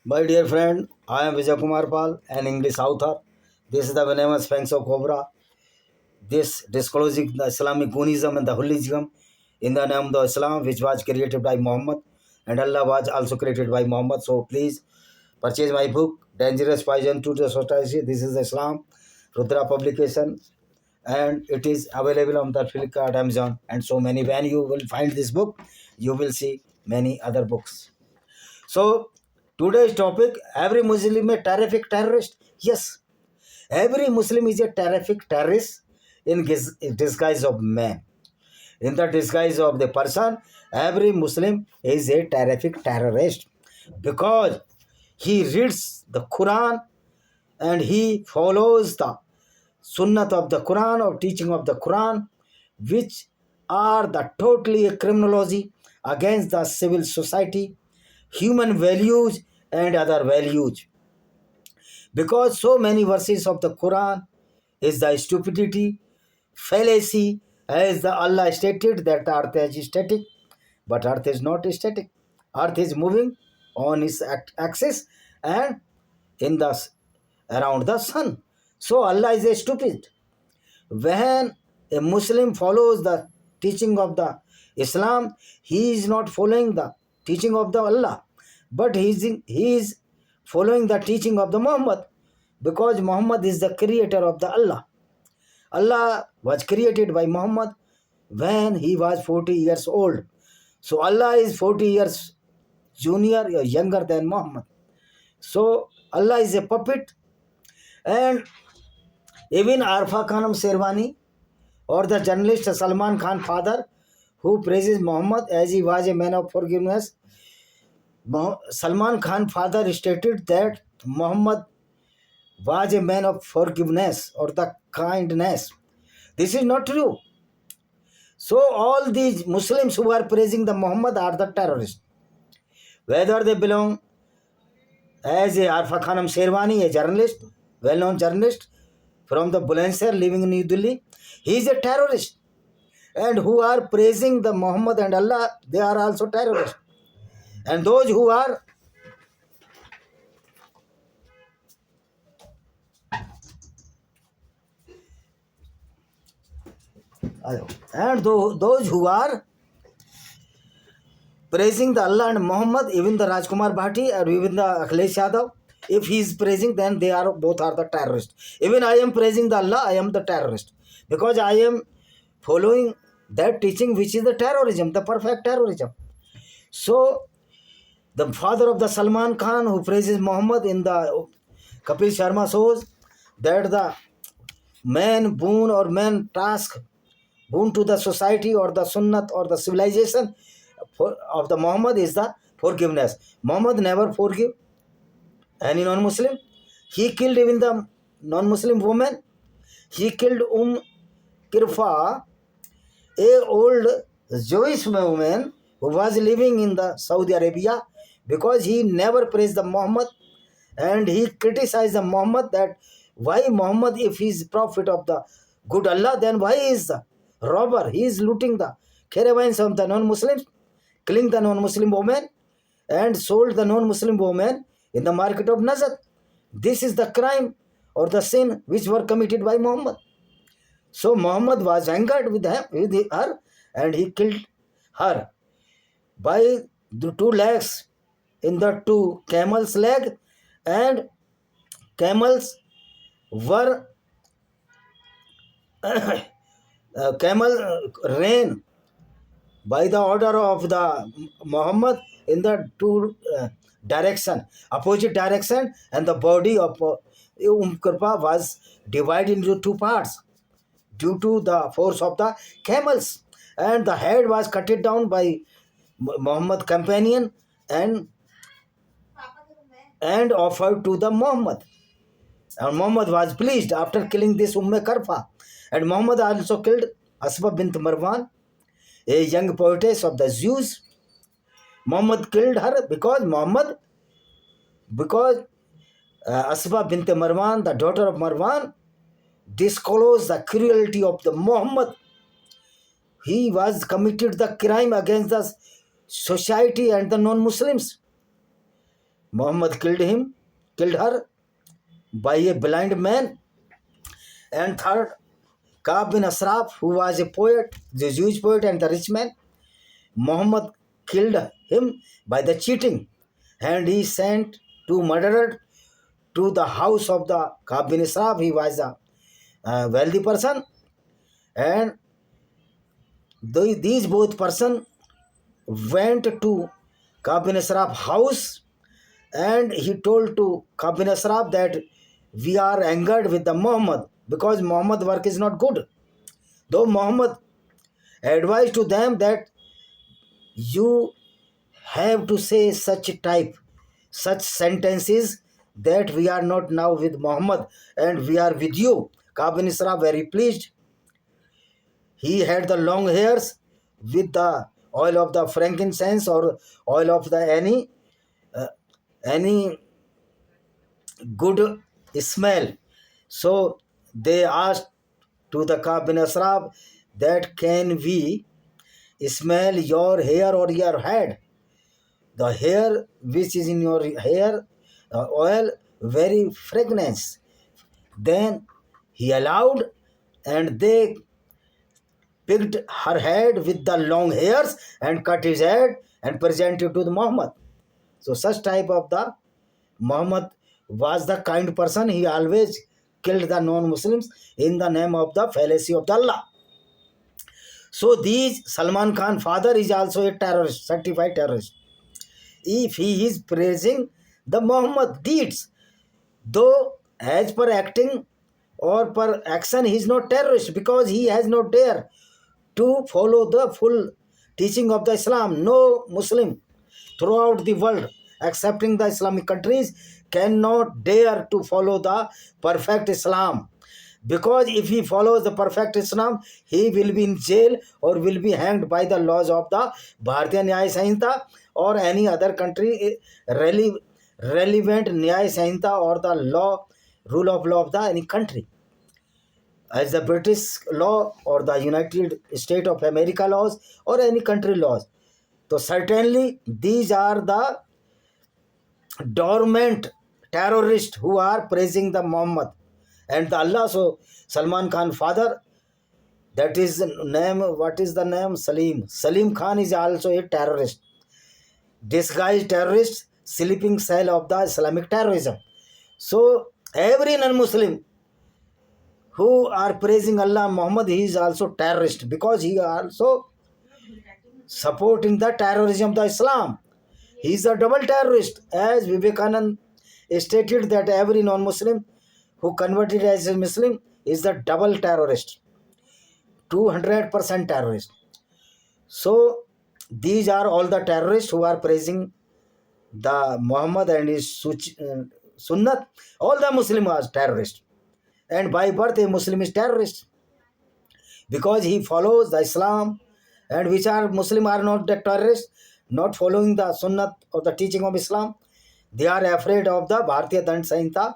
My dear friend, I am Vijay Kumar Pal, an English author. This is the venomous fangs of cobra. This disclosing the Islamic Gunism and the holism in the name of the Islam, which was created by Muhammad, and Allah was also created by Muhammad. So please purchase my book, Dangerous Poison to the Society. This is Islam, Rudra publication, and it is available on the Flipkart, Amazon, and so many. When you will find this book, you will see many other books. So today's topic: every Muslim a terrific terrorist. Yes, every Muslim is a terrific terrorist in disguise of man. In the disguise of the person, every Muslim is a terrific terrorist because he reads the Quran and he follows the Sunnah of the Quran or teaching of the Quran, which are the totally a criminology against the civil society, human values and other values. Because so many verses of the Quran is the stupidity, fallacy, as the Allah stated that the earth is static, but earth is not static. Earth is moving on its axis and in the around the sun. So Allah is a stupid. When a Muslim follows the teaching of the Islam, he is not following the teaching of the Allah, but he is following the teaching of the Muhammad, because Muhammad is the creator of the Allah. Allah was created by Muhammad when he was 40 years old. So Allah is 40 years junior or younger than Muhammad. So Allah is a puppet. And even Arfa Khanum Sherwani or the journalist Salman Khan father, who praises Muhammad as he was a man of forgiveness, Salman Khan father stated that Muhammad was a man of forgiveness or the kindness. This is not true. So all these Muslims who are praising the Muhammad are the terrorists. Whether they belong as a Arfa Khanum Sherwani, a journalist, well-known journalist from the Bulandshahr living in New Delhi, he is a terrorist. And who are praising the Muhammad and Allah, they are also terrorists. And those who are those who are praising the Allah and Muhammad, even the Rajkumar Bhatti or even the Akhilesh Yadav, if he is praising, then they are both are the terrorists. Even I am praising the Allah, I am the terrorist, because I am following that teaching which is the terrorism, the perfect terrorism. So the father of the Salman Khan who praises Muhammad in the Kapil Sharma shows that the man boon or man task boon to the society or the sunnat or the civilization of the Muhammad is the forgiveness. Muhammad never forgive any non-Muslim. He killed even the non-Muslim woman. He killed Kirfa, a old Jewish woman who was living in the Saudi Arabia, because he never praised the Muhammad and he criticized the Muhammad that why Muhammad, if he is prophet of the good Allah, then why is the robber? He is looting the caravans of the non-Muslims, killing the non-Muslim woman and sold the non-Muslim woman in the market of Najd. This is the crime or the sin which were committed by Muhammad. So Muhammad was angered with her and he killed her by the two legs in the two camels' leg, and camels were camel ran by the order of the Muhammad in the two direction, opposite direction, and the body of Kirpa was divided into two parts due to the force of the camels, and the head was cut it down by Muhammad companion and offered to the Muhammad. And Muhammad was pleased after killing this Karfa. And Muhammad also killed Asma bint Marwan, a young poetess of the Jews. Muhammad killed her because Asma bint Marwan, the daughter of Marwan, disclosed the cruelty of the Muhammad. He was committed the crime against the society and the non-Muslims. Muhammad killed her by a blind man. And third, Ka'b bin Ashraf, who was a poet, the Jewish poet and the rich man. Muhammad killed him by the cheating, and he sent two murderers to the house of the Ka'b bin Ashraf. He was a wealthy person, and these both person went to Ka'b bin Ashraf house, and he told to Ka'b bin Ashraf that we are angered with the Muhammad because Muhammad work is not good. Though Muhammad advised to them that you have to say such sentences that we are not now with Muhammad and we are with you. Ka'b bin Ashraf very pleased. He had the long hairs with the oil of the frankincense or oil of the any good smell. So they asked to the Ka'b bin Ashraf that can we smell your hair or your head? The hair which is in your hair, oil, very fragrance. Then he allowed, and they picked her head with the long hairs and cut his head and presented to the Muhammad. So such type of the Muhammad was the kind person. He always killed the non-Muslims in the name of the fallacy of the Allah. So these Salman Khan father is also a terrorist, certified terrorist. If he is praising the Muhammad deeds, though as per acting or per action he is not terrorist because he has not dare to follow the full teaching of the Islam. No Muslim throughout the world excepting the Islamic countries cannot dare to follow the perfect Islam, because if he follows the perfect Islam he will be in jail or will be hanged by the laws of the Bharatiya Nyaya Sanhita or any other country relevant Nyaya Sanhita or the rule of law of the any country, as the British law or the United States of America laws or any country laws. So certainly these are the dormant terrorists who are praising the Muhammad and the Allah. So Salman Khan father, that is name, what is the name? Salim Khan is also a terrorist, disguised terrorist, sleeping cell of the Islamic terrorism. So every non-Muslim who are praising Allah Muhammad, he is also terrorist because he also supporting the terrorism of the Islam. He is a double terrorist, as Vivekananda stated that every non-Muslim who converted as a Muslim is the double terrorist, 200% terrorist. So these are all the terrorists who are praising the Muhammad and his Sunnat. All the Muslims are terrorists, and by birth a Muslim is terrorist because he follows the Islam, and which are Muslim are not the terrorists, not following the Sunnat or the teaching of Islam. They are afraid of the Bharatiya Dand Sanhita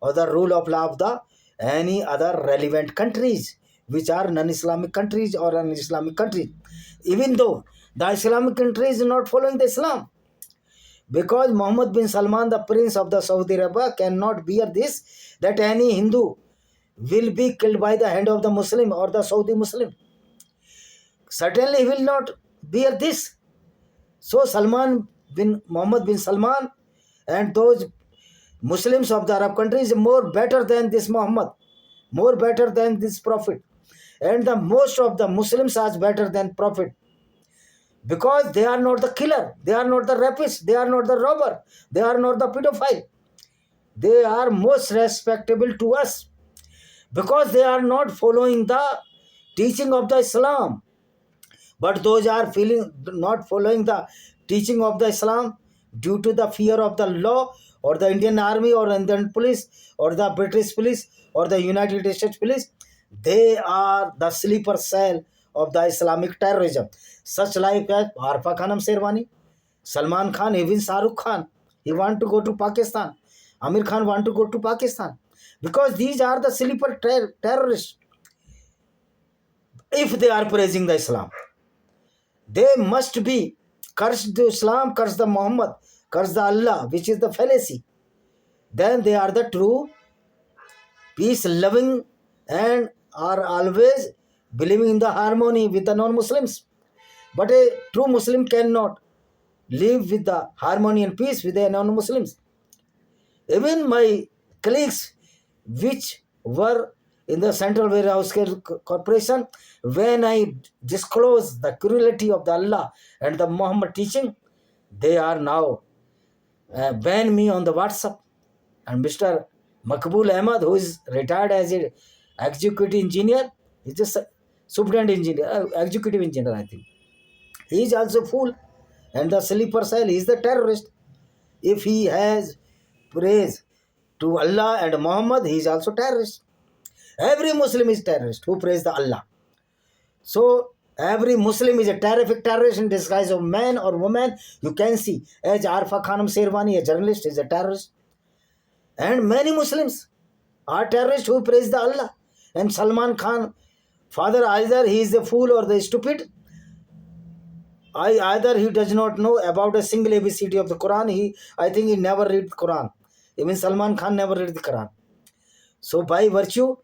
or the rule of law of the any other relevant countries which are non-Islamic countries or un-Islamic countries, even though the Islamic countries are not following the Islam. Because Muhammad bin Salman, the prince of the Saudi Arabia, cannot bear this, that any Hindu will be killed by the hand of the Muslim or the Saudi Muslim. Certainly he will not bear this. So Muhammad bin Salman and those Muslims of the Arab countries more better than this Muhammad, more better than this Prophet. And the most of the Muslims are better than Prophet, because they are not the killer, they are not the rapist, they are not the robber, they are not the pedophile. They are most respectable to us because they are not following the teaching of the Islam. But those are not following the teaching of the Islam due to the fear of the law or the Indian Army or Indian police or the British police or the United States police. They are the sleeper cell of the Islamic terrorism. Such like as Arfa Khanam Sherwani, Salman Khan, even Shahrukh Khan, he want to go to Pakistan. Amir Khan want to go to Pakistan because these are the sleeper terrorists. If they are praising the Islam, they must be cursed the Islam, curse the Muhammad, curse the Allah, which is the fallacy, then they are the true peace-loving and are always believing in the harmony with the non-Muslims. But a true Muslim cannot live with the harmony and peace with the non-Muslims. Even my colleagues, which were in the Central Warehouse Corporation, when I disclose the cruelty of the Allah and the Muhammad teaching, they are now ban me on the WhatsApp. And Mr. Makbul Ahmad, who is retired as an executive engineer, he's just a superintendent engineer, executive engineer, I think. He is also fool. And the sleeper cell, he is the terrorist. If he has praise to Allah and Muhammad, he is also terrorist. Every Muslim is terrorist who praise the Allah. So every Muslim is a terrific terrorist in disguise of man or woman. You can see, as Arfa Khanum Sherwani, a journalist, is a terrorist. And many Muslims are terrorists who praise the Allah. And Salman Khan, father, either he is a fool or the stupid. Either he does not know about a single ABCD of the Quran. I think he never read the Quran. Even Salman Khan never read the Quran. So by virtue,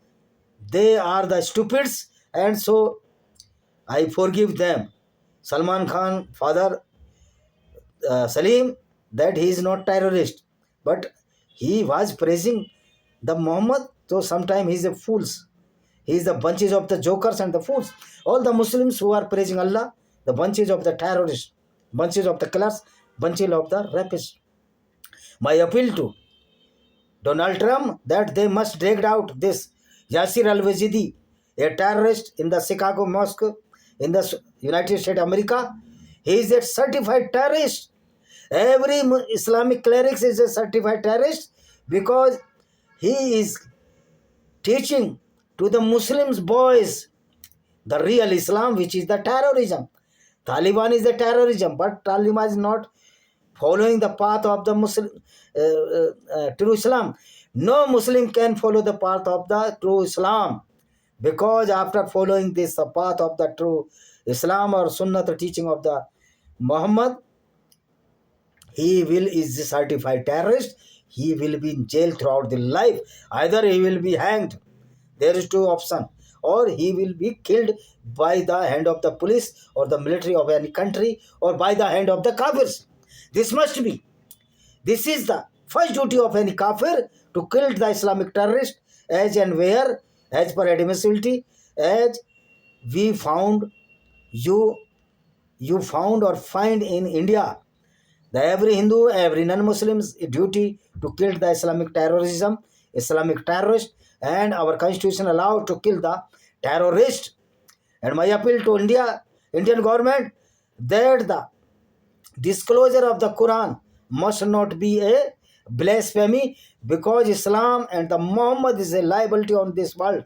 they are the stupids, and so I forgive them. Salman Khan, father Salim, that he is not terrorist, but he was praising the Muhammad, so sometimes he is a fools. He is the bunches of the jokers and the fools. All the Muslims who are praising Allah, the bunches of the terrorists, bunches of the killers, bunches of the rapists. My appeal to Donald Trump that they must drag out this Yasir al-Wazidi, a terrorist in the Chicago mosque in the United States of America. He is a certified terrorist. Every Islamic cleric is a certified terrorist because he is teaching to the Muslims boys the real Islam, which is the terrorism. Taliban is the terrorism, but Taliban is not following the path of the Muslim true Islam. No Muslim can follow the path of the true Islam, because after following this the path of the true Islam or Sunnah, the teaching of the Muhammad, he is a certified terrorist. He will be in jail throughout the life. Either he will be hanged. There is two options. Or he will be killed by the hand of the police or the military of any country, or by the hand of the kafirs. This must be. This is the first duty of any kafir, to kill the Islamic terrorist as and where, as per admissibility, as we found you found or find in India. The every Hindu, every non-Muslim's duty to kill the Islamic terrorism, Islamic terrorist, and our constitution allowed to kill the terrorist. And my appeal to Indian government, that the disclosure of the Quran must not be a blasphemy, because Islam and the Muhammad is a liability on this world,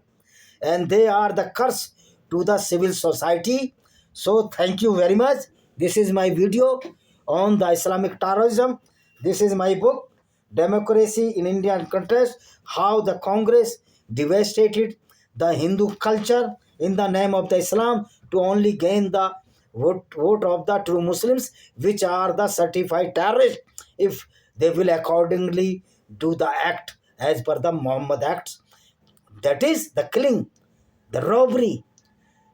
and they are the curse to the civil society. So thank you very much. This is my video on the Islamic terrorism. This is my book, Democracy in Indian Context, how the Congress devastated the Hindu culture in the name of the Islam to only gain the vote of the true Muslims, which are the certified terrorists, if they will accordingly do the act as per the Muhammad acts. That is the killing, the robbery,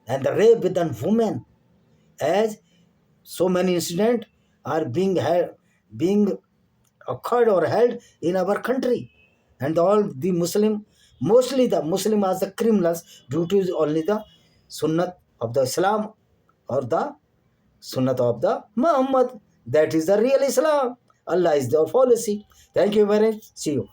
and the rape with a woman, as so many incidents are being occurred or held in our country. And all the Muslim, mostly the Muslim as the criminals, due to only the Sunnah of the Islam or the Sunnah of the Muhammad. That is the real Islam. Allah is the policy. Thank you very much. See you.